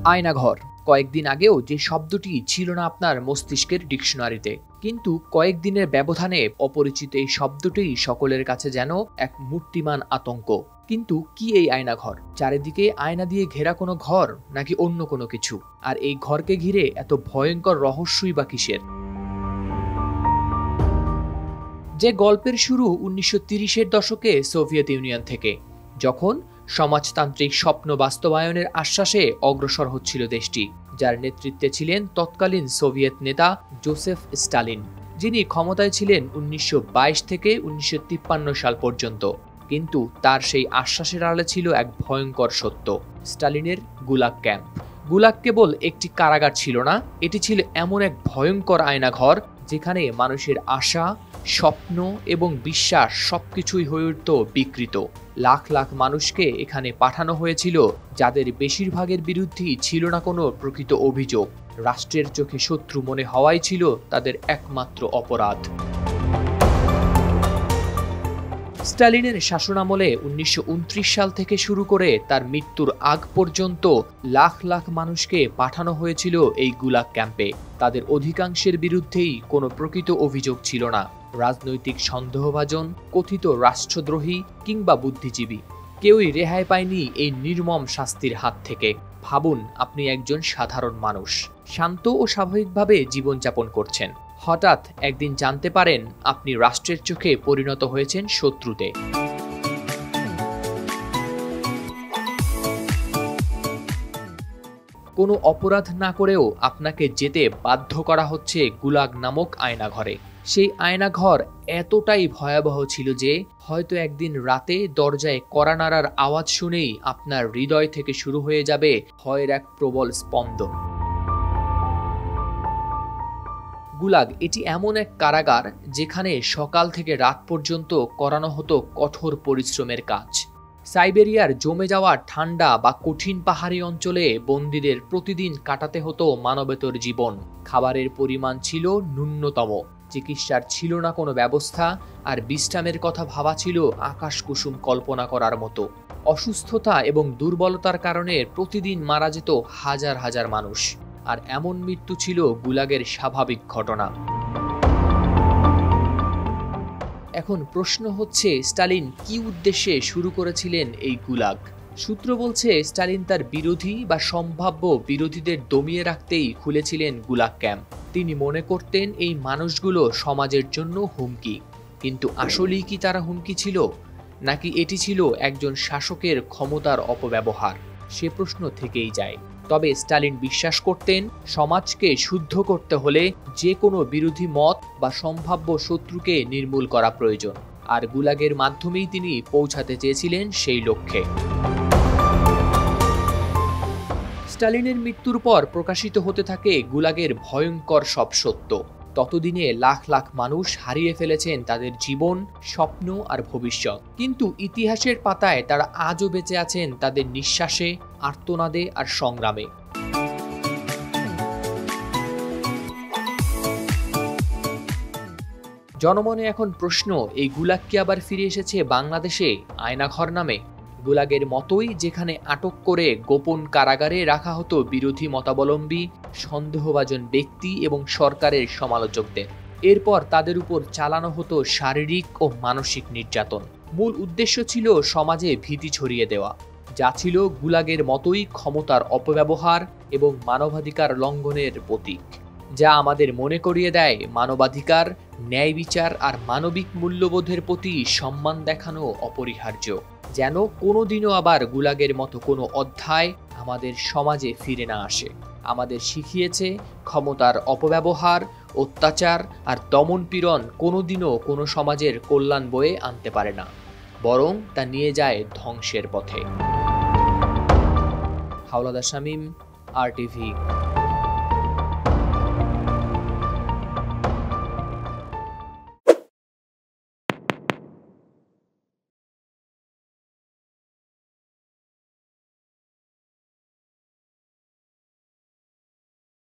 আয়নাঘর কয়েকদিন আগেও যে শব্দটি ছিল না আপনার মস্তিষ্কের ডিকশনারিতে, কিন্তু কয়েকদিনের ব্যবধানে অপরিচিত এই শব্দটি সকলের কাছে যেন এক মূর্তিমান আতঙ্ক। কিন্তু কি এই আয়নাঘর? চারিদিকে আয়না দিয়ে ঘেরা কোনো ঘর, নাকি অন্য কোনো কিছু? আর এই ঘরকে ঘিরে এত ভয়ঙ্কর রহস্যই বা কিসের? যে গল্পের শুরু 1930-এর দশকে সোভিয়েত ইউনিয়ন থেকে, যখন সমাজতান্ত্রিক স্বপ্ন বাস্তবায়নের আশ্বাসে অগ্রসর হচ্ছিল দেশটি, যার নেতৃত্বে ছিলেন তৎকালীন সোভিয়েত নেতা জোসেফ স্টালিন, যিনি ক্ষমতায় ছিলেন 1922 থেকে 1953 সাল পর্যন্ত। কিন্তু তার সেই আশ্বাসের আড়ালে ছিল এক ভয়ঙ্কর সত্য, স্টালিনের গুলাগ ক্যাম্প। গুলাগ কেবল একটি কারাগার ছিল না, এটি ছিল এমন এক ভয়ঙ্কর আয়নাঘর যেখানে মানুষের আশা, স্বপ্ন এবং বিশ্বাস সবকিছুই হয়ে উঠত বিকৃত। লাখ লাখ মানুষকে এখানে পাঠানো হয়েছিল, যাদের বেশিরভাগের বিরুদ্ধেই ছিল না কোনো প্রকৃত অভিযোগ। রাষ্ট্রের চোখে শত্রু মনে হওয়াই ছিল তাদের একমাত্র অপরাধ। স্টালিনের শাসনামলে 1929 সাল থেকে শুরু করে তার মৃত্যুর আগ পর্যন্ত লাখ লাখ মানুষকে পাঠানো হয়েছিল এই গুলাগ ক্যাম্পে। তাদের অধিকাংশের বিরুদ্ধেই কোনো প্রকৃত অভিযোগ ছিল না। রাজনৈতিক সন্দেহভাজন, কথিত রাষ্ট্রদ্রোহী কিংবা বুদ্ধিজীবী, কেউই রেহাই পায়নি এই নির্মম শাস্তির হাত থেকে। ভাবুন, আপনি একজন সাধারণ মানুষ, শান্ত ও স্বাভাবিকভাবে জীবনযাপন করছেন। হঠাৎ একদিন জানতে পারেন আপনি রাষ্ট্রের চোখে পরিণত হয়েছেন শত্রুতে। কোনো অপরাধ না করেও আপনাকে যেতে বাধ্য করা হচ্ছে গুলাগ নামক আয়নাঘরে। সেই আয়নাঘর এতটাই ভয়াবহ ছিল যে হয়তো একদিন রাতে দরজায় কড়া নাড়ার আওয়াজ শুনেই আপনার হৃদয় থেকে শুরু হয়ে যাবে ভয়ের এক প্রবল স্পন্দন। গুলাগ এটি এমন এক কারাগার যেখানে সকাল থেকে রাত পর্যন্ত করানো হতো কঠোর পরিশ্রমের কাজ। সাইবেরিয়ার জমে যাওয়া ঠান্ডা বা কঠিন পাহাড়ি অঞ্চলে বন্দীদের প্রতিদিন কাটাতে হতো মানবেতর জীবন। খাবারের পরিমাণ ছিল ন্যূনতম, চিকিৎসার ছিল না কোনো ব্যবস্থা, আর বিশ্রামের কথা ভাবা ছিল আকাশ কুসুম কল্পনা করার মতো। অসুস্থতা এবং দুর্বলতার কারণে প্রতিদিন মারা যেত হাজার হাজার মানুষ, আর এমন মৃত্যু ছিল গুলাগের স্বাভাবিক ঘটনা। এখন প্রশ্ন হচ্ছে, স্টালিন কি উদ্দেশ্যে শুরু করেছিলেন এই গুলাগ? সূত্র বলছে স্টালিন তার বিরোধী বা সম্ভাব্য বিরোধীদের দমিয়ে রাখতেই খুলেছিলেন গুলাগ ক্যাম্প। তিনি মনে করতেন এই মানুষগুলো সমাজের জন্য হুমকি। কিন্তু আসলেই কি তারা হুমকি ছিল, নাকি এটি ছিল একজন শাসকের ক্ষমতার অপব্যবহার? সে প্রশ্ন থেকেই যায়। তবে স্টালিন বিশ্বাস করতেন সমাজকে শুদ্ধ করতে হলে যে কোনো বিরোধী মত বা সম্ভাব্য শত্রুকে নির্মূল করা প্রয়োজন, আর গুলাগের মাধ্যমেই তিনি পৌঁছাতে চেয়েছিলেন সেই লক্ষ্যে। স্টালিনের মৃত্যুর পর প্রকাশিত হতে থাকে গুলাগের ভয়ঙ্কর সব সত্য। ততদিনে লাখ লাখ মানুষ হারিয়ে ফেলেছেন তাদের জীবন, স্বপ্ন আর ভবিষ্যৎ। কিন্তু ইতিহাসের পাতায় তারা আজও বেঁচে আছেন তাদের নিঃশ্বাসে, আর্তনাদে আর সংগ্রামে। জনমনে এখন প্রশ্ন, এই গুলাগ কি আবার ফিরে এসেছে বাংলাদেশে আয়নাঘর নামে? গুলাগের মতোই যেখানে আটক করে গোপন কারাগারে রাখা হতো বিরোধী মতাবলম্বী, সন্দেহভাজন ব্যক্তি এবং সরকারের সমালোচকদের। এরপর তাদের উপর চালানো হতো শারীরিক ও মানসিক নির্যাতন। মূল উদ্দেশ্য ছিল সমাজে ভীতি ছড়িয়ে দেওয়া, যা ছিল গুলাগের মতোই ক্ষমতার অপব্যবহার এবং মানবাধিকার লঙ্ঘনের প্রতীক, যা আমাদের মনে করিয়ে দেয় মানবাধিকার, ন্যায় বিচার আর মানবিক মূল্যবোধের প্রতি সম্মান দেখানো অপরিহার্য। যেন কোনোদিনও আবার গুলাগের মতো কোনো অধ্যায় আমাদের সমাজে ফিরে না আসে। আমাদের শিখিয়েছে ক্ষমতার অপব্যবহার, অত্যাচার আর দমনপীড়ন কোনোদিনও কোনো সমাজের কল্যাণ বয়ে আনতে পারে না, বরং তা নিয়ে যায় ধ্বংসের পথে। হাওলাদার শামীম, RTV।